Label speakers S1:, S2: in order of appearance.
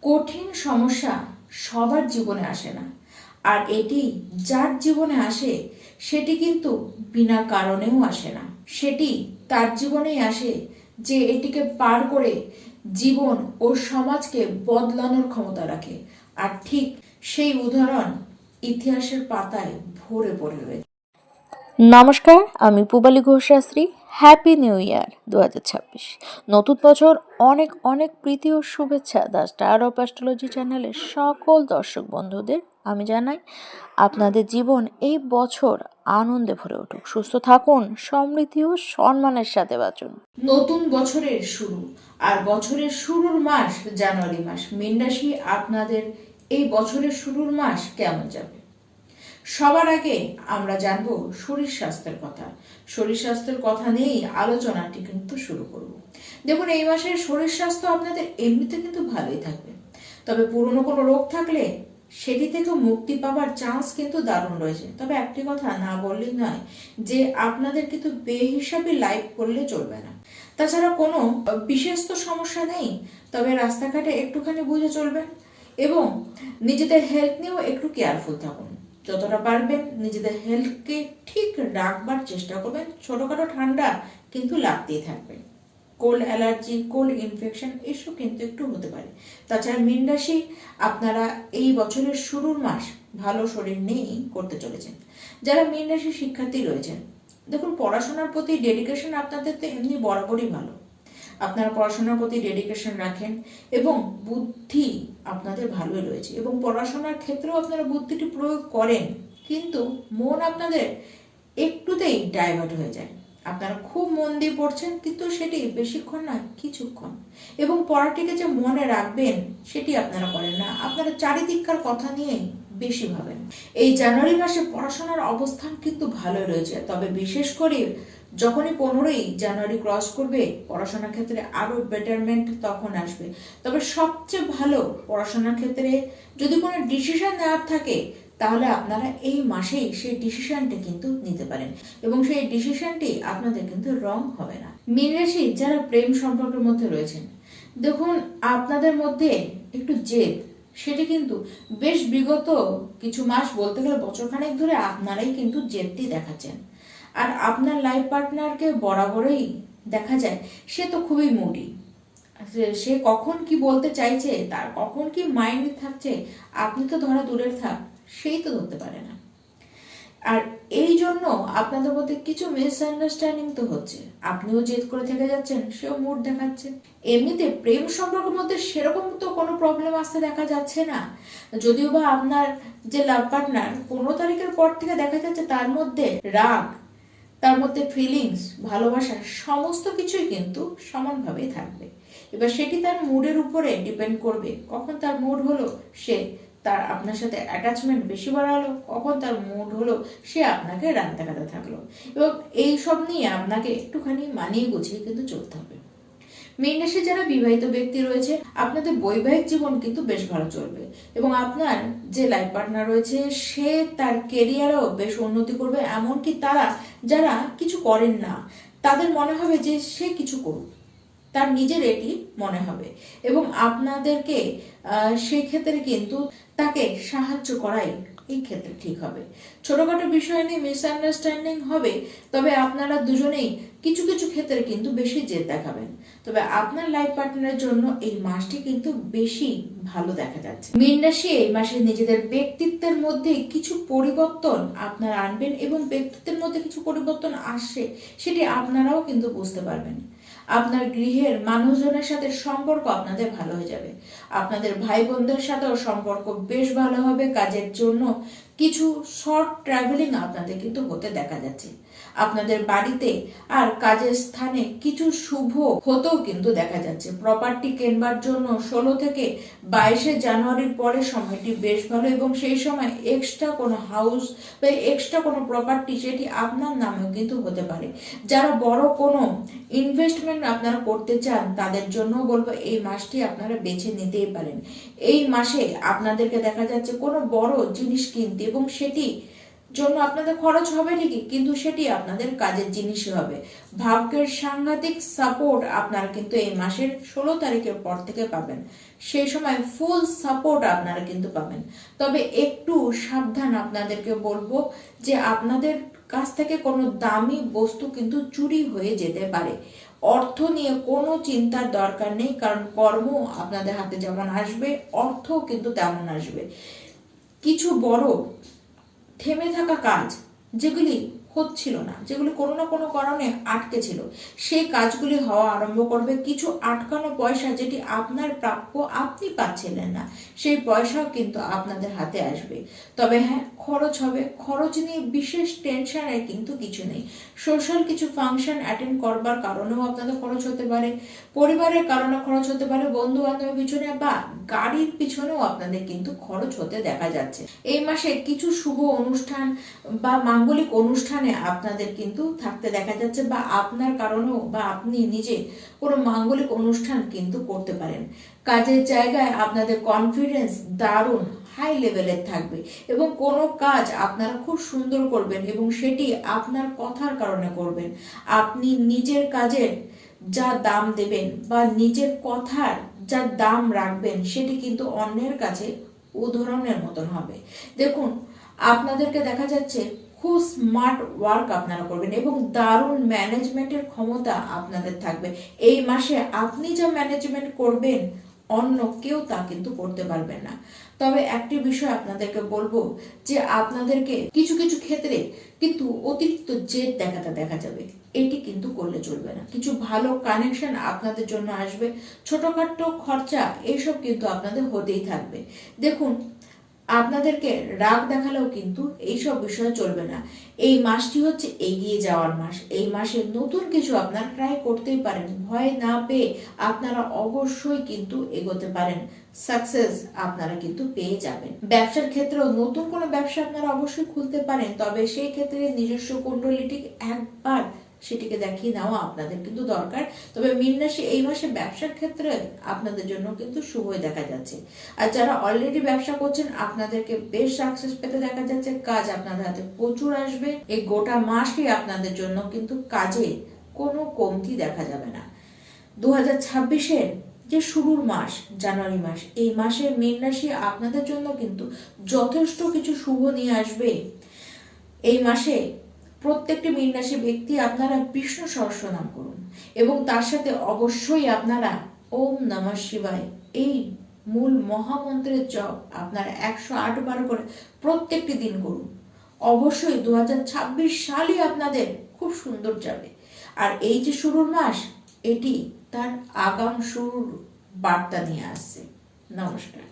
S1: কঠিন সমস্যা সবার জীবনে আসে না, আর এটি যার জীবনে আসে সেটি কিন্তু বিনা কারণেও আসে না। সেটি তার জীবনেই আসে যে এটিকে পার করে জীবন ও সমাজকে বদলানোর ক্ষমতা রাখে। আর ঠিক সেই উদাহরণ ইতিহাসের পাতায় ভরে পড়ে রয়েছে।
S2: নমস্কার, আমি Pubali Ghosh Shastri. Happy new year 2026। নতুন বছর অনেক অনেক প্রীতি ও শুভেচ্ছা দ্য স্টার অফ অ্যাস্ট্রোলজি চ্যানেলের সকল দর্শক বন্ধুদের আমি জানাই আপনাদের জীবন এই বছর আনন্দে ভরে উঠুক। সুস্থ থাকুন, সমৃদ্ধি ও সম্মানের সাথে বাঁচুন।
S1: নতুন বছরের শুরু, আর বছরের শুরুর মাস জানুয়ারি মাস। মীন রাশি, আপনাদের এই বছরের শুরুর মাস কেমন যাবে? সবার আগে আমরা জানবো শরীর স্বাস্থ্যের কথা। শরীর স্বাস্থ্যের কথা নিয়েই আলোচনাটি কিন্তু শুরু করব। দেখুন, এই মাসের শরীর স্বাস্থ্য আপনাদের এমনিতে কিন্তু ভালোই থাকবে, তবে পুরনো কোনো রোগ থাকলে সেটি থেকে মুক্তি পাওয়ার চান্স কিন্তু দারুণ রয়েছে। তবে একটি কথা না বললেই নয় যে আপনাদের কিন্তু বেহিসাবি লাইফ করলে চলবে না। তাছাড়া কোনো বিশেষ তো সমস্যা নেই, তবে রাস্তাঘাটে একটুখানি বুঝে চলবেন এবং নিজেদের হেলথ নিয়েও একটু কেয়ারফুল থাকুন। যতটা পারবেন নিজেদের হেলথকে ঠিক রাখবার চেষ্টা করবেন। ছোটখাটো ঠান্ডা কিন্তু লাগতেই থাকবে, কোল্ড অ্যালার্জি, কোল্ড ইনফেকশন এসব কিন্তু একটু হতে পারে। তাছাড়া মীন রাশি, আপনারা এই বছরের শুরুর মাস ভালো শরীর নিয়েই করতে চলেছেন। যারা মীন রাশির শিক্ষার্থী রয়েছেন, দেখুন, পড়াশোনার প্রতি ডেডিকেশন আপনাদের তো এমনি বরাবরই ভালো। আপনারা পড়াশোনার প্রতি ডেডিকেশন রাখেন এবং বুদ্ধি আপনাদের ভালোই রয়েছে, এবং পড়াশোনার ক্ষেত্রেও আপনারা বুদ্ধিটি প্রয়োগ করেন, কিন্তু মন আপনাদের একটুতেই ডাইভার্ট হয়ে যায়। আপনারা খুব মন দিয়ে পড়ছেন, কিন্তু সেটি বেশিক্ষণ নয়, কিছুক্ষণ। এবং পড়াটিকে যে মনে রাখবেন সেটি আপনারা করেন না, আপনারা চারিদিককার কথা নিয়েই বেশি ভাবেন। এই জানুয়ারি মাসে পড়াশোনার অবস্থান কিন্তু ভালোই রয়েছে, তবে বিশেষ করে যখনই 15ই জানুয়ারি ক্রস করবে, পড়াশোনার ক্ষেত্রে আরো বেটারমেন্ট তখন আসবে। তবে সবচেয়ে ভালো পড়াশোনার ক্ষেত্রে যদি কোনো ডিসিশন নেওয়ার থাকে, তাহলে আপনারা এই মাসেই সেই ডিসিশনটি কিন্তু নিতে পারেন, এবং সেই ডিসিশনটি আপনাদের কিন্তু রং হবে না। মীন রাশি যারা প্রেম সম্পর্কের মধ্যে রয়েছেন, দেখুন, আপনাদের মধ্যে একটু জেদ, সেটি কিন্তু বেশ বিগত কিছু মাস, বলতে গেলে বছরখানেক ধরে আপনারাই কিন্তু জেদটি দেখাচ্ছেন। আর আপনার লাইফ পার্টনারকে বরাবরই দেখা যায় সে তো খুবই মুডি। সে কখন কি বলতে চাইছে, তার কখন কি মাইন্ড থাকছে, আপনি তো ধরা দূরের থাক, সেই তো ধরতে পারে না। আর এই জন্য আপনাদের মধ্যে কিছু মিসআন্ডারস্ট্যান্ডিং তো হচ্ছে। আপনিও জেদ করে থেকে যাচ্ছেন, সেও মুড দেখাচ্ছে। এমনিতে প্রেম সম্পর্কের মধ্যে সেরকম তো কোনো প্রবলেম আসতে দেখা যাচ্ছে না, যদিও বা আপনার যে লাভ পার্টনার 15 তারিখের পর থেকে দেখা যাচ্ছে তার মধ্যে রাগ, তার মধ্যে ফিলিংস, ভালোবাসা সমস্ত কিছুই কিন্তু সমানভাবেই থাকবে। এবার সেটি তার মুডের উপরে ডিপেন্ড করবে, কখন তার মুড হলো সে তার আপনার সাথে অ্যাটাচমেন্ট বেশি বাড়ালো, কখন তার মুড হলো সে আপনাকে রাগ দেখাতে থাকলো। এবং এই সব নিয়ে আপনাকে একটুখানি মানিয়ে গুছিয়ে কিন্তু চলতে হবে। মীন রাশি যারা বিবাহিত ব্যক্তি রয়েছে, আপনাদের বৈবাহিক জীবন কিন্তু বেশ ভালো চলবে, এবং আপনার যে লাইফ পার্টনার রয়েছে সে তার কেরিয়ারেও বেশ উন্নতি করবে। এমনকি তারা যারা কিছু করেন না, তাদের মনে হবে যে সে কিছু করুক, তার নিজের এটি মনে হবে, এবং আপনাদেরকে সেক্ষেত্রে কিন্তু তাকে সাহায্য করাই এই ক্ষেত্রে ঠিক হবে। ছোটখাটো বিষয় নিয়ে মিসআন্ডারস্ট্যান্ডিং হবে, তবে আপনারা দুজনেই কিছু কিছু ক্ষেত্রে কিন্তু বেশি জেদ দেখাবেন। তবে আপনার লাইফ পার্টনারের জন্য এই মাসটি কিন্তু বেশি ভালো দেখা যাচ্ছে। মীন রাশি এই মাসে নিজেদের ব্যক্তিত্বের মধ্যে কিছু পরিবর্তন আপনারা আনবেন, এবং ব্যক্তিত্বের মধ্যে কিছু পরিবর্তন আসছে সেটি আপনারাও কিন্তু বুঝতে পারবেন। আপনার গৃহের মানুষজনের সাথে সম্পর্ক আপনাদের ভালো হয়ে যাবে। আপনাদের ভাই বোনদের সাথেও সম্পর্ক বেশ ভালো হবে। কাজের জন্য কিছু শর্ট ট্রাভেলিং আপনাদের কিন্তু হতে দেখা যাচ্ছে। আপনাদের বাড়িতে আর কাজের স্থানে কিছু শুভ হতেও কিন্তু দেখা যাচ্ছে। প্রপার্টি কেনবার জন্য 16 থেকে 22 জানুয়ারির পরে সময়টি বেশ ভালো, এবং সেই সময় এক্সট্রা কোনো হাউস বা এক্সট্রা কোনো প্রপার্টি সেটি আপনার নামেও কিন্তু হতে পারে। যারা বড় কোনো ইনভেস্টমেন্ট আপনারা করতে চান, তাদের জন্য বলবো এই মাসটি আপনারা বেছে নিতেই পারেন। এই মাসে আপনাদেরকে দেখা যাচ্ছে কোনো বড় জিনিস কিনতে, এবং সেটি জন্য আপনাদের খরচ হবে ঠিকই, কিন্তু সেটি আপনাদের কাজের জিনিসই হবে। ভাগ্যের সাংঘাতিক সাপোর্ট আপনারা কিন্তু এই মাসের 16 তারিখের পর থেকে পাবেন। সেই সময় ফুল সাপোর্ট আপনারা কিন্তু পাবেন। তবে একটু সাবধান, আপনাদেরকে বলবো যে আপনাদের কাছ থেকে কোনো দামি বস্তু কিন্তু চুরি হয়ে যেতে পারে। অর্থ নিয়ে কোনো চিন্তার দরকার নেই, কারণ কর্ম আপনাদের হাতে যেমন আসবে, অর্থ কিন্তু তেমন আসবে। কিছু বড় থেমে থাকা কাজ, যেগুলি হচ্ছিল না, যেগুলি কোনো না কোনো কারণে আটকে ছিল, সেই কাজগুলি হওয়া আরম্ভ করবে। কিছু আটকানো পয়সা, যেটি আপনার প্রাপ্য, আপনি পাচ্ছিলেন না, সেই পয়সাও কিন্তু আপনাদের হাতে আসবে। তবে হ্যাঁ, খরচ হবে। খরচ নিয়ে বিশেষ টেনশনের কিন্তু কিছু নেই। সোশ্যাল কিছু ফাংশন অ্যাটেন্ড করবার কারণেও আপনাদের খরচ হতে পারে, পরিবারের কারণে খরচ হতে পারে, বন্ধু বান্ধবের পিছনে বা গাড়ির পিছনেও আপনাদের কিন্তু খরচ হতে দেখা যাচ্ছে। এই মাসে কিছু শুভ অনুষ্ঠান বা মাঙ্গলিক অনুষ্ঠানে আপনাদের কিন্তু থাকতে দেখা যাচ্ছে, বা আপনার কারণেও বা আপনি নিজে কোনো মাঙ্গলিক অনুষ্ঠান কিন্তু করতে পারেন। কাজের জায়গায় আপনাদের কনফিডেন্স দারুণ হাই লেভেলের থাকবে, এবং কোনো কাজ আপনারা খুব সুন্দর করবেন, এবং সেটি আপনার কথার কারণে করবেন। আপনি নিজের কাজের যা দাম দেবেন বা নিজের কথার যা দাম রাখবেন, সেটি কিন্তু অন্যের কাছে উদাহরণের মতন হবে। দেখুন, আপনাদেরকে দেখা যাচ্ছে খুব স্মার্ট ওয়ার্ক আপনারা করবেন, এবং দারুণ ম্যানেজমেন্টের ক্ষমতা আপনাদের থাকবে। এই মাসে আপনি যা ম্যানেজমেন্ট করবেন, অন্য কেউ তা কিন্তু করতে পারবেন না। তবে একটি বিষয় আপনাদেরকে বলবো, যে আপনাদেরকে কিছু কিছু ক্ষেত্রে কিন্তু অতিরিক্ত জেদ দেখাতে দেখা যাবে, এটি কিন্তু করলে চলবে না। কিছু ভালো কানেকশন আপনাদের জন্য আসবে, ছোটখাটো খরচা এইসব কিন্তু আপনাদের হতেই থাকবে। দেখুন, আপনাদেরকে রাগ দেখালেও কিন্তু এইসব বিষয় চলবে না। এই মাসটি হচ্ছে এগিয়ে যাওয়ার মাস। এই মাসে নতুন কিছু আপনারা ট্রাই করতেই পারেন, ভয় না পেয়ে আপনারা অবশ্যই কিন্তু এগোতে পারেন। সাকসেস আপনারা কিন্তু পেয়ে যাবেন। ব্যবসার ক্ষেত্রেও নতুন কোনো ব্যবসা আপনারা অবশ্যই খুলতে পারেন, তবে সেই ক্ষেত্রে নিজস্ব কুণ্ডলিটি একবার সেটিকে দেখিয়ে নেওয়া আপনাদের কিন্তু দরকার। তবে মীন রাশি এই মাসে ব্যবসার ক্ষেত্রে আপনাদের জন্য কিন্তু শুভই দেখা যাচ্ছে। আর যারা অলরেডি ব্যবসা করছেন, আপনাদেরকে বেশ সাকসেস পেতে দেখা যাচ্ছে। কাজ আপনাদের হাতে প্রচুর আসবে। এই গোটা মাসই আপনাদের জন্য কিন্তু কাজে কোনো কমতি দেখা যাবে না। 2026-এর যে শুরুর মাস, জানুয়ারি মাস, এই মাসে মীন রাশি আপনাদের জন্য কিন্তু যথেষ্ট কিছু শুভ নিয়ে আসবে। এই মাসে প্রত্যেকটি মীন রাশি ব্যক্তি আপনারা বিষ্ণু সহস্রনাম করুন, এবং তার সাথে অবশ্যই আপনারা ওম নমঃ শিবায় এই মূল মহামন্ত্রের জপ আপনারা 108 বার করে প্রত্যেকটি দিন করুন। অবশ্যই 2026 সালই আপনাদের খুব সুন্দর যাবে। আর এই যে শুরুর মাস, এটি তার আগাম শুরুর বার্তা নিয়ে আসছে। নমস্কার।